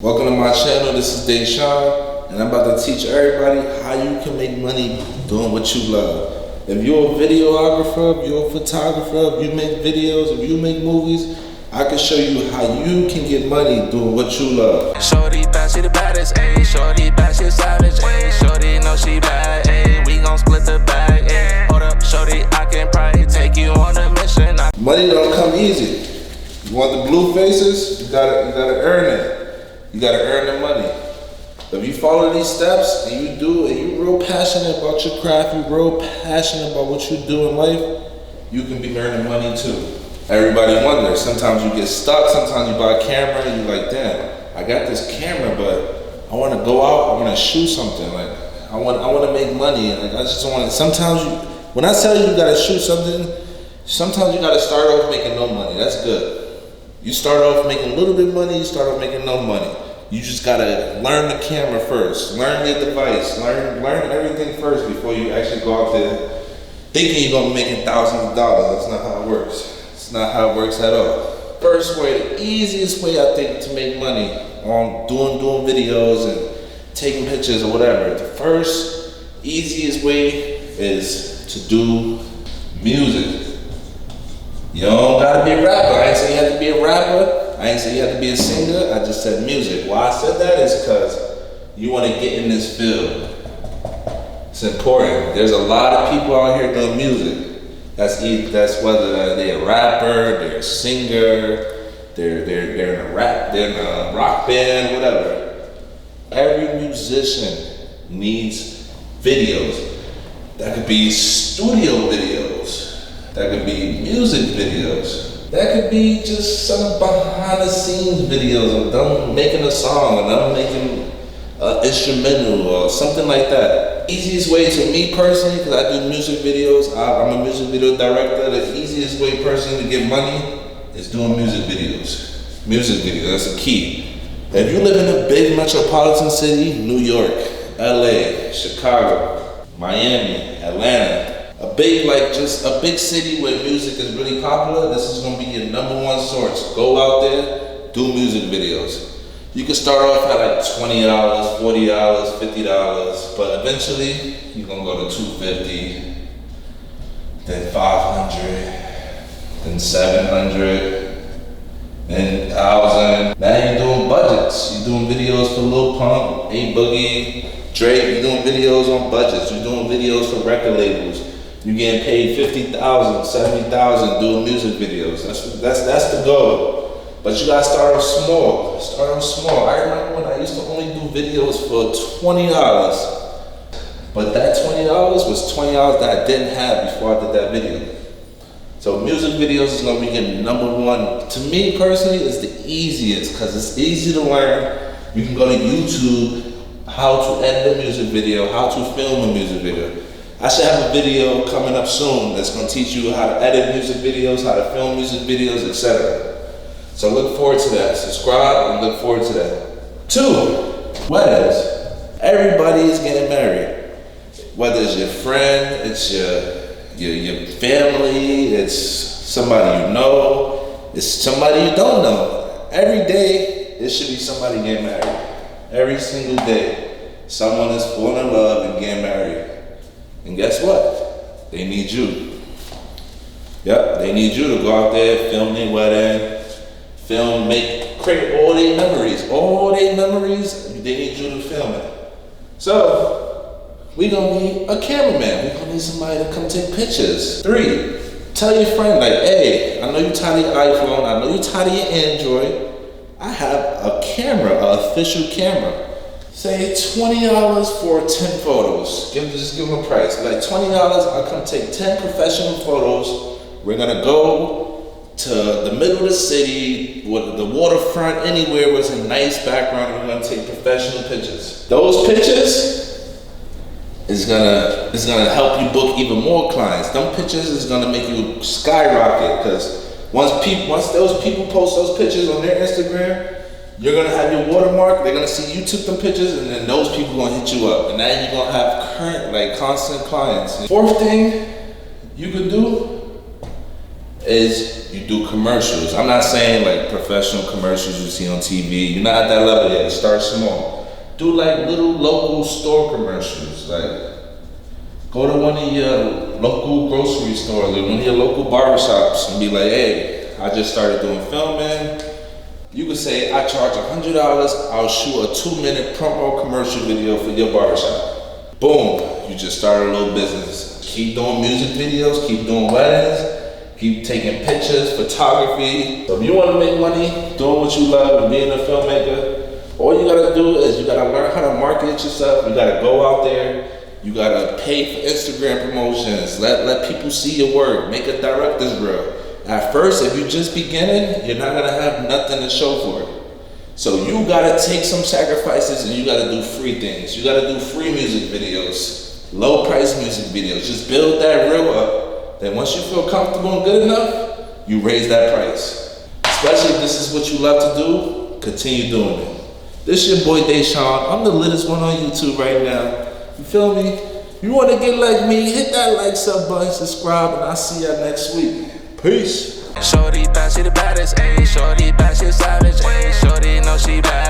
Welcome to my channel. This is Deshaun, and I'm about to teach everybody how you can make money doing what you love. If you're a videographer, if you're a photographer, if you make videos, if you make movies, I can show you how you can get money doing what you love. Shorty bad, she the baddest, ayy. Shorty bad, she savage, ayy. Shorty know she bad, ayy. We gon' split the bag, ayy. Hold up, shorty, I can probably take you on a mission. Money don't come easy. You want the blue faces? You gotta earn it. You gotta earn the money. If you follow these steps and you're real passionate about your craft, you're real passionate about what you do in life, you can be earning money too. Everybody wonders, sometimes you get stuck, sometimes you buy a camera and you're like, damn, I got this camera, but I wanna go out, I wanna shoot something. Like, I wanna make money. Like, I just don't wanna, sometimes when I tell you gotta shoot something, sometimes you gotta start off making no money. That's good. You start off making a little bit of money, you start off making no money. You just gotta learn the camera first, learn your device, learn everything first before you actually go out there thinking you're gonna be making thousands of dollars. That's not how it works. It's not how it works at all. First way, the easiest way I think to make money on doing videos and taking pictures or whatever, the first easiest way is to do music. You don't gotta be a rapper. I ain't say you have to be a rapper. I ain't say you have to be a singer. I just said music. Why I said that is because you want to get in this field. It's important. There's a lot of people out here doing music. That's whether they're a rapper, they're a singer, they're in a rock band, whatever. Every musician needs videos. That could be studio videos. That could be music videos. That could be just some behind the scenes videos of them making a song and them making an instrumental or something like that. Easiest way to me personally, because I do music videos, I'm a music video director, the easiest way personally to get money is doing music videos. Music videos, that's the key. If you live in a big metropolitan city, New York, LA, Chicago, Miami, Atlanta, a big city where music is really popular, this is gonna be your #1 source. Go out there, do music videos. You can start off at like $20, $40, $50, but eventually you're gonna go to $250, then $500, then $700, then $1,000. Now you're doing budgets. You're doing videos for Lil Pump, A Boogie, Drake. You're doing videos on budgets. You're doing videos for record labels. You're getting paid $50,000, $70,000 doing music videos. That's the goal. But you gotta start off small. Start off small. I remember when I used to only do videos for $20. But that $20 was $20 that I didn't have before I did that video. So music videos is gonna be your #1. To me personally, it's the easiest because it's easy to learn. You can go to YouTube, how to edit a music video, how to film a music video. I should have a video coming up soon that's gonna teach you how to edit music videos, how to film music videos, etc. So look forward to that. Subscribe and look forward to that. 2, weddings. Everybody is getting married. Whether it's your friend, it's your family, it's somebody you know, it's somebody you don't know. Every day, there should be somebody getting married. Every single day, someone is falling in love and getting married. And guess what? They need you. Yep, they need you to go out there, film their wedding, create all their memories. All their memories, they need you to film it. So, we gonna need a cameraman. We gonna need somebody to come take pictures. 3, tell your friend like, hey, I know you tired of your iPhone, I know you tired of your Android. I have a camera, an official camera. Say $20 for 10 photos. Just give them a price. Like $20, I'll come take 10 professional photos. We're gonna go to the middle of the city, with the waterfront, anywhere with a nice background. We're gonna take professional pictures. Those pictures is gonna help you book even more clients. Them pictures is gonna make you skyrocket because once those people post those pictures on their Instagram, you're gonna have your watermark, they're gonna see you took them pictures, and then those people gonna hit you up. And now you're gonna have constant clients. 4th thing you could do is you do commercials. I'm not saying like professional commercials you see on TV. You're not at that level yet. Start small. Do like little local store commercials. Like go to one of your local grocery stores or one of your local barbershops and be like, hey, I just started doing filming. You could say, I charge $100, I'll shoot a 2-minute promo commercial video for your barbershop. Boom, you just started a little business. Keep doing music videos, keep doing weddings, keep taking pictures, photography. So if you want to make money doing what you love and being a filmmaker, all you gotta do is you gotta learn how to market yourself. You gotta go out there. You gotta pay for Instagram promotions. Let people see your work. Make a director's reel. At first, if you're just beginning, you're not gonna have nothing to show for it. So you gotta take some sacrifices and you gotta do free things. You gotta do free music videos, low price music videos. Just build that reel up. Then once you feel comfortable and good enough, you raise that price. Especially if this is what you love to do, continue doing it. This your boy Deshaun. I'm the littest one on YouTube right now. You feel me? You wanna get like me, hit that like, sub button, subscribe, and I'll see y'all next week. Peace. Shorty bad, she the baddest, ayy. Shorty bad, she savage, ayy. Shorty know she bad.